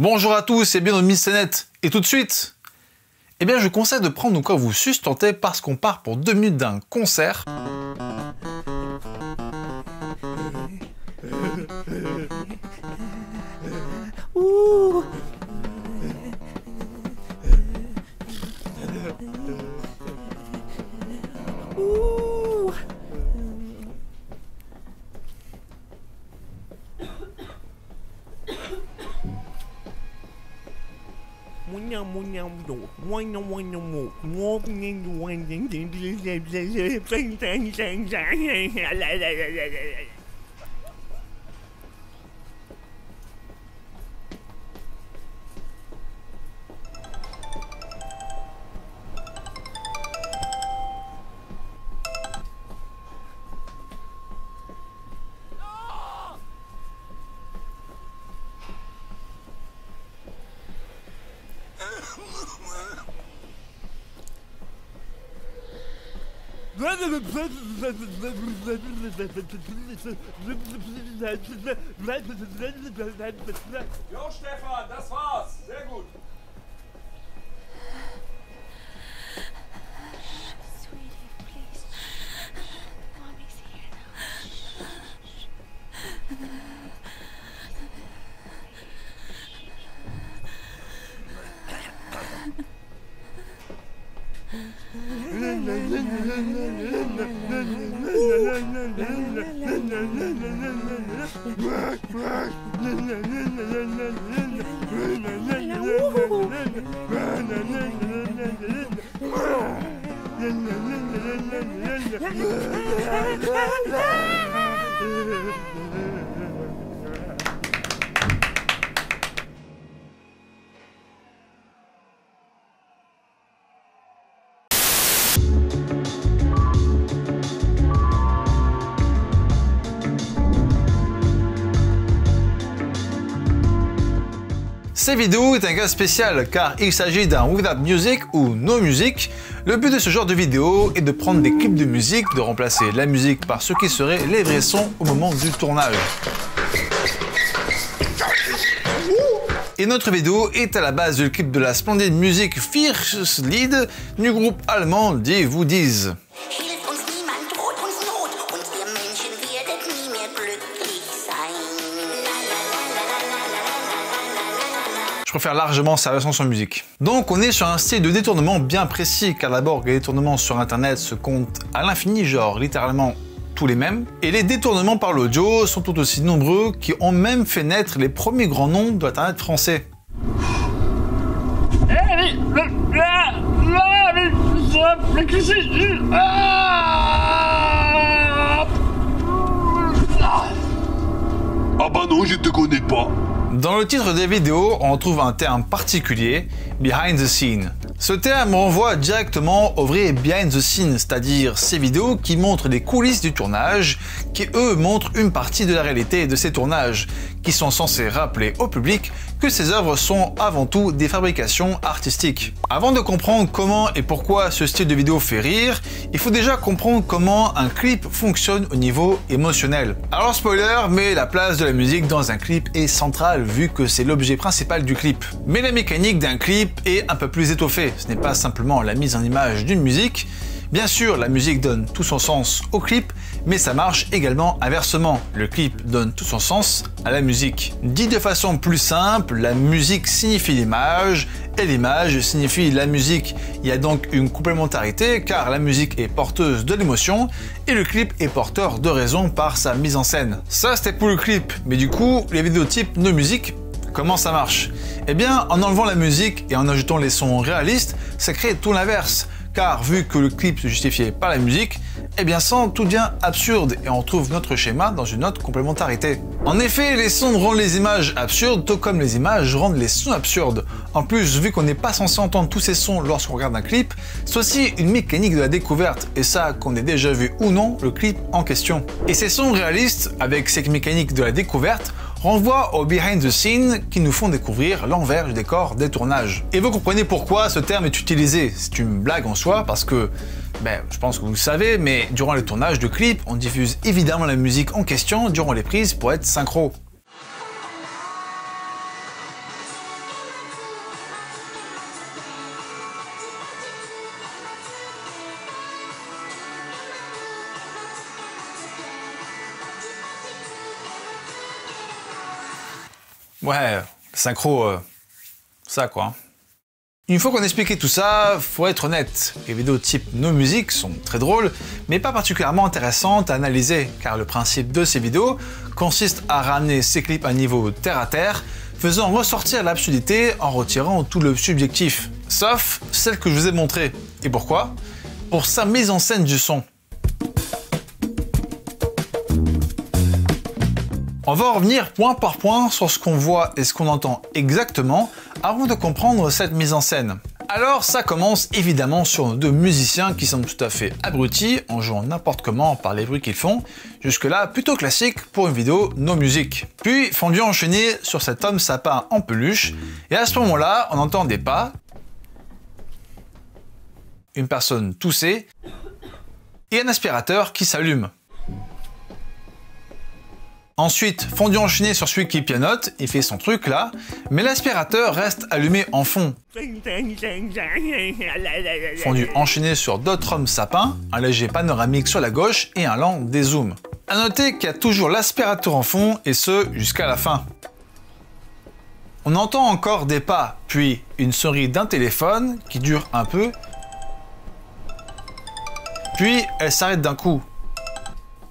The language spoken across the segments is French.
Bonjour à tous et bienvenue dans Miss Net. Et tout de suite, eh bien je vous conseille de prendre de quoi vous sustenter parce qu'on part pour 2 minutes d'un concert. Ouh. Ouh. Jo, Stefan, das war's. Sehr gut. Sweetie, please. Mommy's here Cette vidéo est un cas spécial car il s'agit d'un Without Music ou No Music. Le but de ce genre de vidéo est de prendre des clips de musique, de remplacer la musique par ce qui serait les vrais sons au moment du tournage. Et notre vidéo est à la base du clip de la splendide musique Fierce Lied du groupe allemand Die Woodies. Je préfère largement sa version sans musique. Donc on est sur un style de détournement bien précis, car d'abord les détournements sur internet se comptent à l'infini, genre littéralement tous les mêmes. Et les détournements par l'audio sont tout aussi nombreux, qui ont même fait naître les premiers grands noms de l'internet français. Ah bah non, je te connais pas. Dans le titre des vidéos, on trouve un terme particulier, behind the scene. Ce terme renvoie directement au vrai behind the scene, c'est-à-dire ces vidéos qui montrent les coulisses du tournage, qui eux montrent une partie de la réalité de ces tournages, qui sont censés rappeler au public que ces œuvres sont avant tout des fabrications artistiques. Avant de comprendre comment et pourquoi ce style de vidéo fait rire, il faut déjà comprendre comment un clip fonctionne au niveau émotionnel. Alors spoiler, mais la place de la musique dans un clip est centrale vu que c'est l'objet principal du clip. Mais la mécanique d'un clip est un peu plus étoffée, ce n'est pas simplement la mise en image d'une musique. Bien sûr, la musique donne tout son sens au clip, mais ça marche également inversement. Le clip donne tout son sens à la musique. Dit de façon plus simple, la musique signifie l'image et l'image signifie la musique. Il y a donc une complémentarité car la musique est porteuse de l'émotion et le clip est porteur de raison par sa mise en scène. Ça c'était pour le clip, mais du coup, les vidéos type no music, comment ça marche? Eh bien, en enlevant la musique et en ajoutant les sons réalistes, ça crée tout l'inverse. Car vu que le clip se justifiait par la musique, eh bien ça tout devient absurde et on trouve notre schéma dans une autre complémentarité. En effet, les sons rendent les images absurdes, tout comme les images rendent les sons absurdes. En plus, vu qu'on n'est pas censé entendre tous ces sons lorsqu'on regarde un clip, c'est aussi une mécanique de la découverte, et ça qu'on ait déjà vu ou non le clip en question. Et ces sons réalistes, avec cette mécanique de la découverte, renvoie au behind the scene qui nous font découvrir l'envers du décor des tournages. Et vous comprenez pourquoi ce terme est utilisé. C'est une blague en soi parce que, je pense que vous le savez, mais durant les tournages de clips, on diffuse évidemment la musique en question durant les prises pour être synchro. Ouais, synchro, ça quoi. Une fois qu'on a expliqué tout ça, faut être honnête, les vidéos type No Music sont très drôles, mais pas particulièrement intéressantes à analyser, car le principe de ces vidéos consiste à ramener ces clips à un niveau terre à terre, faisant ressortir l'absurdité en retirant tout le subjectif, sauf celle que je vous ai montrée. Et pourquoi? Pour sa mise en scène du son. On va revenir point par point sur ce qu'on voit et ce qu'on entend exactement avant de comprendre cette mise en scène. Alors ça commence évidemment sur nos deux musiciens qui semblent tout à fait abrutis en jouant n'importe comment par les bruits qu'ils font, jusque-là plutôt classique pour une vidéo No Music. Puis fondu enchaîné sur cet homme sapin en peluche, et à ce moment-là on entend des pas, une personne tousser et un aspirateur qui s'allume. Ensuite, fondu enchaîné sur celui qui pianote, il fait son truc là, mais l'aspirateur reste allumé en fond. Fondu enchaîné sur d'autres hommes sapins, un léger panoramique sur la gauche et un lent dézoom. A noter qu'il y a toujours l'aspirateur en fond, et ce jusqu'à la fin. On entend encore des pas, puis une sonnerie d'un téléphone qui dure un peu, puis elle s'arrête d'un coup.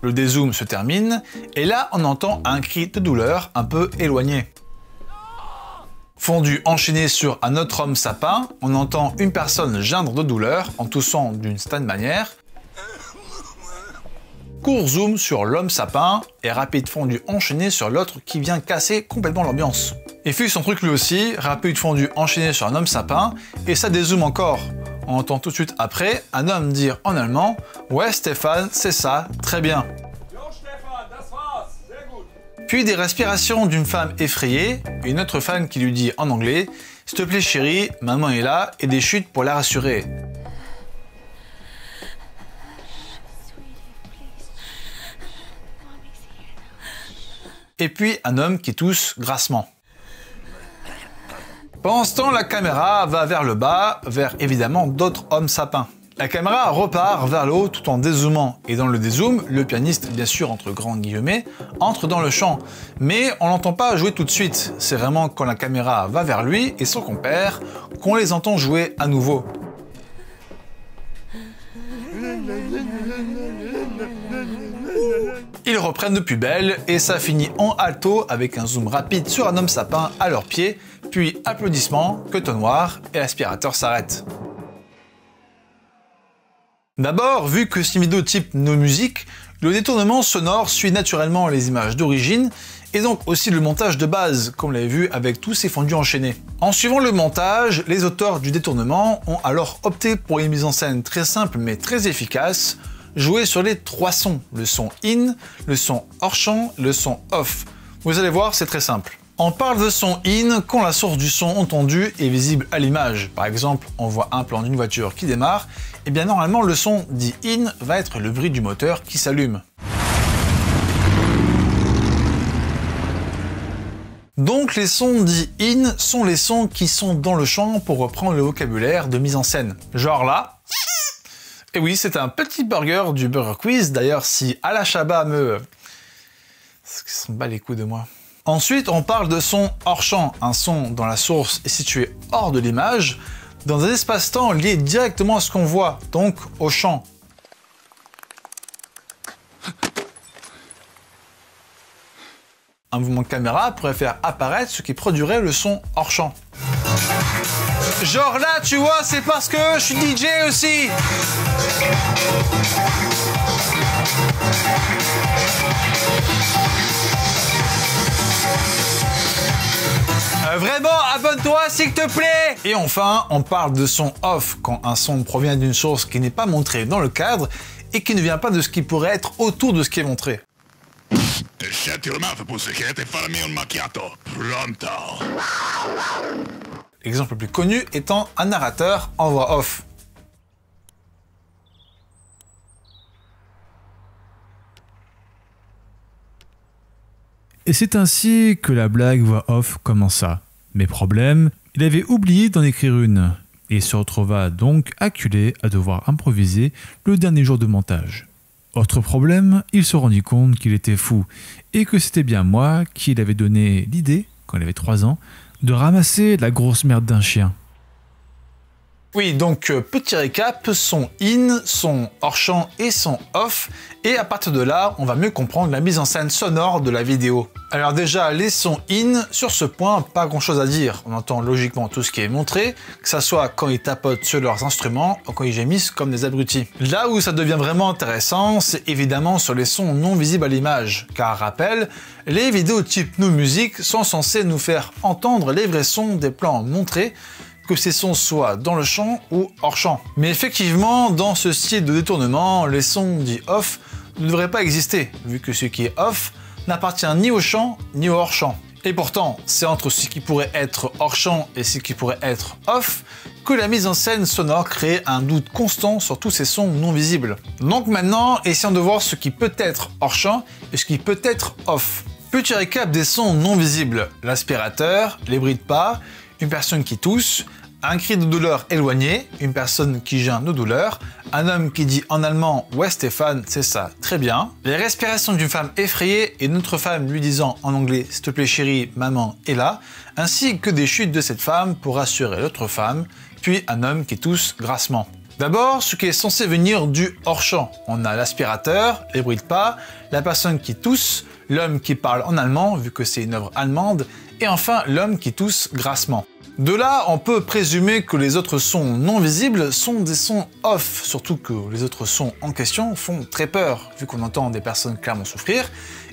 Le dézoom se termine, et là on entend un cri de douleur un peu éloigné. Fondu enchaîné sur un autre homme sapin, on entend une personne geindre de douleur en toussant d'une certaine manière. Court zoom sur l'homme sapin, et rapide fondu enchaîné sur l'autre qui vient casser complètement l'ambiance. Il fait son truc lui aussi, rapide fondu enchaîné sur un homme sapin, et ça dézoome encore. On entend tout de suite après un homme dire en allemand « Ouais Stéphane, c'est ça, très bien ». Puis des respirations d'une femme effrayée, une autre femme qui lui dit en anglais « S'il te plaît chérie, maman est là » et des chutes pour la rassurer. Et puis un homme qui tousse grassement. Pendant ce temps, la caméra va vers le bas, vers évidemment d'autres hommes sapins. La caméra repart vers le haut tout en dézoomant, et dans le dézoom, le pianiste, bien sûr entre grands guillemets, entre dans le chant. Mais on l'entend pas jouer tout de suite, c'est vraiment quand la caméra va vers lui et son compère qu'on les entend jouer à nouveau. Ils reprennent de plus belle et ça finit en alto avec un zoom rapide sur un homme sapin à leurs pieds, puis applaudissements, que noir et l'aspirateur s'arrête. D'abord, vu que c'est une vidéo type No Music, le détournement sonore suit naturellement les images d'origine et donc aussi le montage de base, comme vous l'avez vu avec tous ces fondus enchaînés. En suivant le montage, les auteurs du détournement ont alors opté pour une mise en scène très simple mais très efficace, jouer sur les trois sons, le son in, le son hors champ, le son off. Vous allez voir, c'est très simple. On parle de son in quand la source du son entendu est visible à l'image. Par exemple, on voit un plan d'une voiture qui démarre, et bien normalement le son dit in va être le bruit du moteur qui s'allume. Donc les sons dits in sont les sons qui sont dans le champ pour reprendre le vocabulaire de mise en scène. Genre là. Et oui, c'est un petit burger du Burger Quiz, d'ailleurs si Ala Shaba me... s'en bat les couilles de moi. Ensuite, on parle de son hors champ, un son dont la source est située hors de l'image, dans un espace-temps lié directement à ce qu'on voit, donc au champ. Un mouvement de caméra pourrait faire apparaître ce qui produirait le son hors champ. Genre là, tu vois, c'est parce que je suis DJ aussi. Vraiment, abonne-toi s'il te plaît. Et enfin, on parle de son off, quand un son provient d'une source qui n'est pas montrée dans le cadre et qui ne vient pas de ce qui pourrait être autour de ce qui est montré. L'exemple le plus connu étant un narrateur en voix off. Et c'est ainsi que la blague voix off commença. Mais problème, il avait oublié d'en écrire une, et se retrouva donc acculé à devoir improviser le dernier jour de montage. Autre problème, il se rendit compte qu'il était fou, et que c'était bien moi qui lui avais donné l'idée quand il avait 3 ans, de ramasser la grosse merde d'un chien. Oui, donc petit récap, son in, son hors-champ et son off, et à partir de là, on va mieux comprendre la mise en scène sonore de la vidéo. Alors déjà, les sons in, sur ce point, pas grand chose à dire. On entend logiquement tout ce qui est montré, que ça soit quand ils tapotent sur leurs instruments ou quand ils gémissent comme des abrutis. Là où ça devient vraiment intéressant, c'est évidemment sur les sons non visibles à l'image, car rappel, les vidéos type No Music sont censées nous faire entendre les vrais sons des plans montrés, que ces sons soient dans le champ ou hors champ. Mais effectivement, dans ce style de détournement, les sons dits off ne devraient pas exister, vu que ce qui est off n'appartient ni au champ ni au hors champ. Et pourtant, c'est entre ce qui pourrait être hors champ et ce qui pourrait être off que la mise en scène sonore crée un doute constant sur tous ces sons non visibles. Donc maintenant, essayons de voir ce qui peut être hors champ et ce qui peut être off. Petit récap des sons non visibles: l'aspirateur, les bruits de pas, une personne qui tousse, un cri de douleur éloigné, une personne qui geint de douleur, un homme qui dit en allemand « Ouais Stéphane, c'est ça, très bien », les respirations d'une femme effrayée et d'une autre femme lui disant en anglais « S'il te plaît chérie, maman est là », ainsi que des chutes de cette femme pour rassurer l'autre femme, puis un homme qui tousse grassement. D'abord, ce qui est censé venir du hors-champ. On a l'aspirateur, les bruits de pas, la personne qui tousse, l'homme qui parle en allemand, vu que c'est une œuvre allemande, et enfin l'homme qui tousse grassement. De là, on peut présumer que les autres sons non visibles sont des sons off, surtout que les autres sons en question font très peur, vu qu'on entend des personnes clairement souffrir,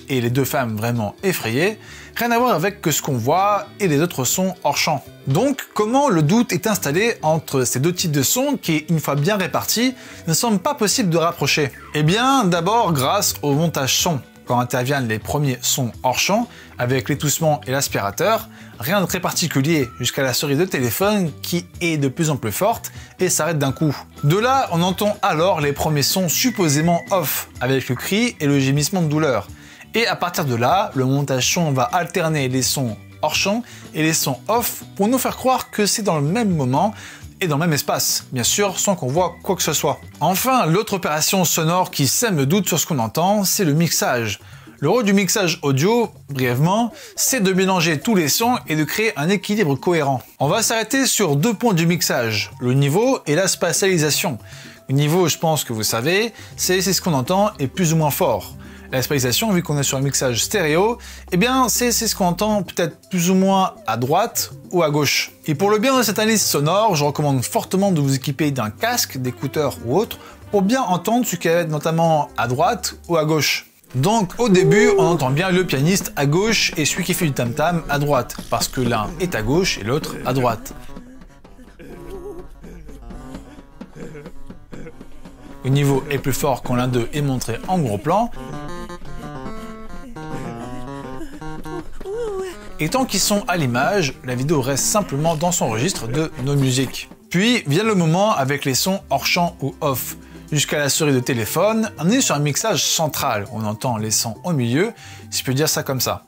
et les deux femmes vraiment effrayées, rien à voir avec ce qu'on voit et les autres sons hors champ. Donc, comment le doute est installé entre ces deux types de sons qui, une fois bien répartis, ne semble pas possible de rapprocher? Eh bien, d'abord grâce au montage son. Quand interviennent les premiers sons hors champ, avec l'étoussement et l'aspirateur, rien de très particulier, jusqu'à la sonnerie de téléphone qui est de plus en plus forte et s'arrête d'un coup. De là, on entend alors les premiers sons supposément off, avec le cri et le gémissement de douleur. Et à partir de là, le montage son va alterner les sons hors champ et les sons off pour nous faire croire que c'est dans le même moment et dans le même espace, bien sûr sans qu'on voit quoi que ce soit. Enfin, l'autre opération sonore qui sème le doute sur ce qu'on entend, c'est le mixage. Le rôle du mixage audio, brièvement, c'est de mélanger tous les sons et de créer un équilibre cohérent. On va s'arrêter sur deux points du mixage, le niveau et la spatialisation. Le niveau, je pense que vous savez, c'est ce qu'on entend et plus ou moins fort. La spatialisation, vu qu'on est sur un mixage stéréo, eh bien c'est ce qu'on entend peut-être plus ou moins à droite ou à gauche. Et pour le bien de cette analyse sonore, je recommande fortement de vous équiper d'un casque, d'écouteurs ou autre, pour bien entendre ce qui est notamment à droite ou à gauche. Donc au début, on entend bien le pianiste à gauche et celui qui fait du tam-tam à droite, parce que l'un est à gauche et l'autre à droite. Le niveau est plus fort quand l'un d'eux est montré en gros plan. Et tant qu'ils sont à l'image, la vidéo reste simplement dans son registre de No Music. Puis vient le moment avec les sons hors champ ou off. Jusqu'à la sonnerie de téléphone, on est sur un mixage central. On entend les sons au milieu, si je peux dire ça comme ça.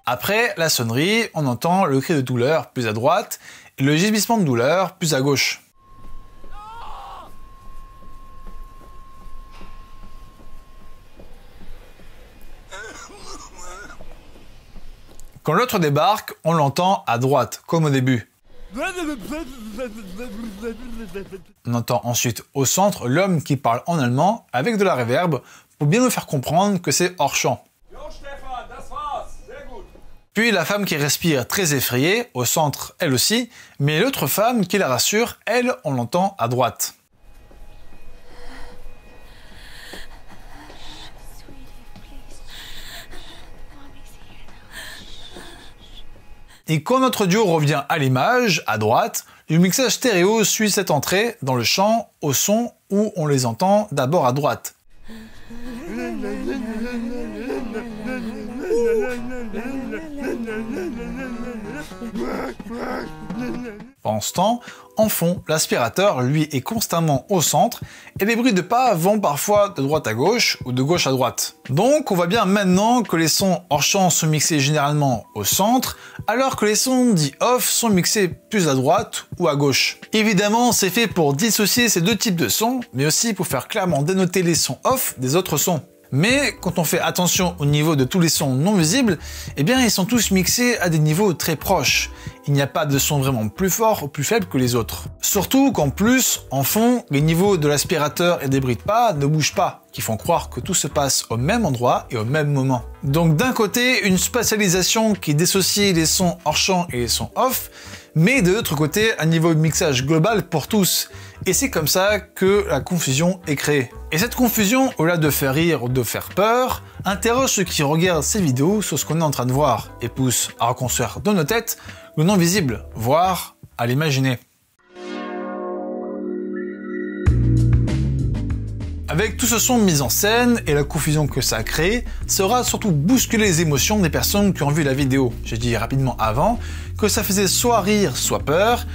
Après la sonnerie, on entend le cri de douleur plus à droite et le gémissement de douleur plus à gauche. Quand l'autre débarque, on l'entend à droite, comme au début. On entend ensuite au centre l'homme qui parle en allemand avec de la réverb pour bien nous faire comprendre que c'est hors champ. Puis la femme qui respire très effrayée, au centre elle aussi, mais l'autre femme qui la rassure, elle, on l'entend à droite. Et quand notre duo revient à l'image, à droite, le mixage stéréo suit cette entrée dans le champ au son où on les entend d'abord à droite. Pendant ce temps, en fond, l'aspirateur, lui, est constamment au centre et les bruits de pas vont parfois de droite à gauche ou de gauche à droite. Donc on voit bien maintenant que les sons hors champ sont mixés généralement au centre, alors que les sons dits off sont mixés plus à droite ou à gauche. Évidemment, c'est fait pour dissocier ces deux types de sons, mais aussi pour faire clairement dénoter les sons off des autres sons. Mais quand on fait attention au niveau de tous les sons non visibles, eh bien ils sont tous mixés à des niveaux très proches. Il n'y a pas de son vraiment plus fort ou plus faible que les autres. Surtout qu'en plus, en fond, les niveaux de l'aspirateur et des bruits de pas ne bougent pas, qui font croire que tout se passe au même endroit et au même moment. Donc d'un côté, une spatialisation qui dissocie les sons hors champ et les sons off, mais de l'autre côté, un niveau de mixage global pour tous. Et c'est comme ça que la confusion est créée. Et cette confusion, au lieu de faire rire ou de faire peur, interroge ceux qui regardent ces vidéos sur ce qu'on est en train de voir et pousse à reconstruire dans nos têtes le non visible, voire à l'imaginer. Avec tout ce son mis en scène et la confusion que ça a créé, ça aura surtout bousculé les émotions des personnes qui ont vu la vidéo. J'ai dit rapidement avant que ça faisait soit rire, soit peur,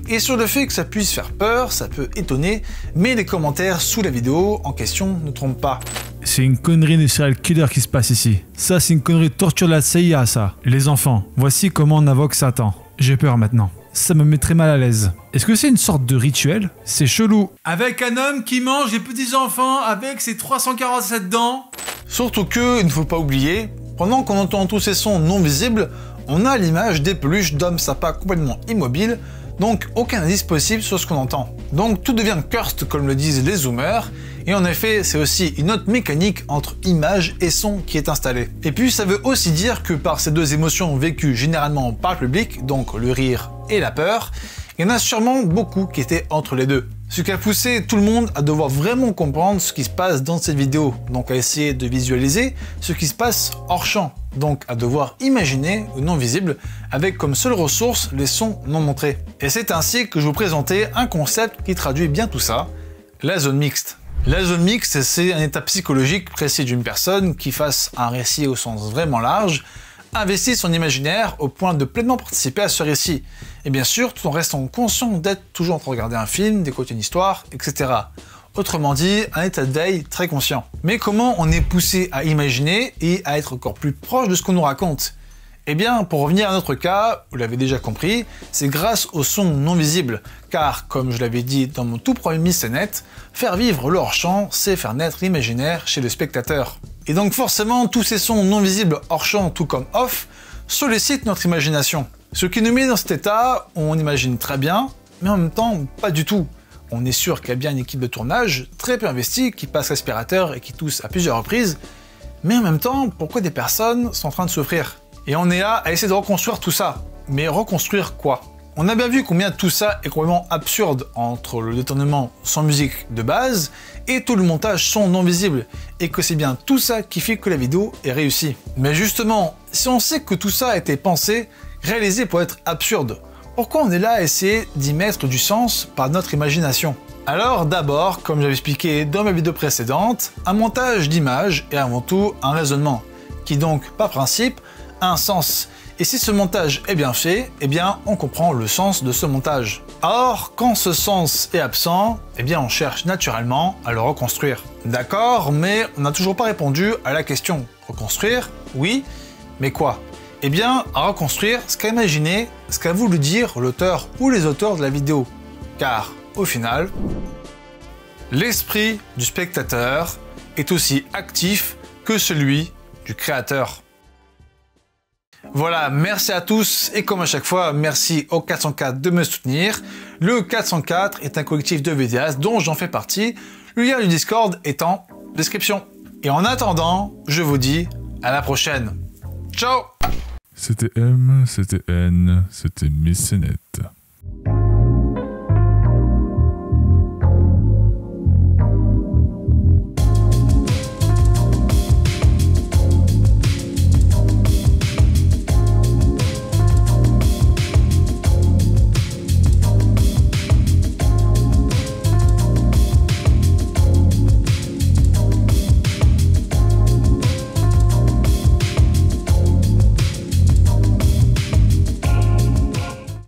et sur le fait que ça puisse faire peur, ça peut étonner, mais les commentaires sous la vidéo en question ne trompent pas. C'est une connerie de serial killer qui se passe ici. Ça, c'est une connerie de torture de la CIA, ça. Les enfants, voici comment on invoque Satan. J'ai peur maintenant. Ça me met très mal à l'aise. Est-ce que c'est une sorte de rituel? C'est chelou. Avec un homme qui mange des petits enfants avec ses 347 dents. Surtout que, il ne faut pas oublier, pendant qu'on entend tous ces sons non visibles, on a l'image des peluches d'hommes sapins complètement immobiles, donc aucun indice possible sur ce qu'on entend. Donc tout devient cursed comme le disent les zoomers, et en effet c'est aussi une autre mécanique entre image et son qui est installée. Et puis ça veut aussi dire que par ces deux émotions vécues généralement par le public, donc le rire et la peur, il y en a sûrement beaucoup qui étaient entre les deux. Ce qui a poussé tout le monde à devoir vraiment comprendre ce qui se passe dans cette vidéo, donc à essayer de visualiser ce qui se passe hors champ, donc à devoir imaginer le non visible avec comme seule ressource les sons non montrés. Et c'est ainsi que je vous présentais un concept qui traduit bien tout ça, la zone mixte. La zone mixte, c'est un état psychologique précis d'une personne qui, face à un récit au sens vraiment large, investit son imaginaire au point de pleinement participer à ce récit. Et bien sûr, tout en restant conscient d'être toujours en train de regarder un film, d'écouter une histoire, etc. Autrement dit, un état de veille très conscient. Mais comment on est poussé à imaginer et à être encore plus proche de ce qu'on nous raconte? Eh bien, pour revenir à notre cas, vous l'avez déjà compris, c'est grâce aux sons non visibles, car, comme je l'avais dit dans mon tout premier Missénet, faire vivre le hors-champ, c'est faire naître l'imaginaire chez le spectateur. Et donc forcément, tous ces sons non visibles hors-champ, tout comme off, sollicitent notre imagination. Ce qui nous met dans cet état où on imagine très bien, mais en même temps, pas du tout. On est sûr qu'il y a bien une équipe de tournage très peu investie qui passe l'aspirateur et qui tousse à plusieurs reprises, mais en même temps, pourquoi des personnes sont en train de souffrir? Et on est là à essayer de reconstruire tout ça. Mais reconstruire quoi? On a bien vu combien tout ça est complètement absurde entre le détournement sans musique de base et tout le montage son non visible, et que c'est bien tout ça qui fait que la vidéo est réussie. Mais justement, si on sait que tout ça a été pensé, réalisé pour être absurde, pourquoi on est là à essayer d'y mettre du sens par notre imagination? Alors d'abord, comme j'avais expliqué dans ma vidéo précédente, un montage d'images est avant tout un raisonnement, qui donc, par principe, a un sens. Et si ce montage est bien fait, eh bien on comprend le sens de ce montage. Or, quand ce sens est absent, eh bien on cherche naturellement à le reconstruire. D'accord, mais on n'a toujours pas répondu à la question. Reconstruire? Oui, mais quoi? Eh bien, à reconstruire ce qu'a imaginé, ce qu'a voulu dire l'auteur ou les auteurs de la vidéo. Car, au final, l'esprit du spectateur est aussi actif que celui du créateur. Voilà, merci à tous et comme à chaque fois, merci au 404 de me soutenir. Le 404 est un collectif de vidéastes dont j'en fais partie. Le lien du Discord est en description. Et en attendant, je vous dis à la prochaine. Ciao! C'était M, c'était N, c'était Missénet.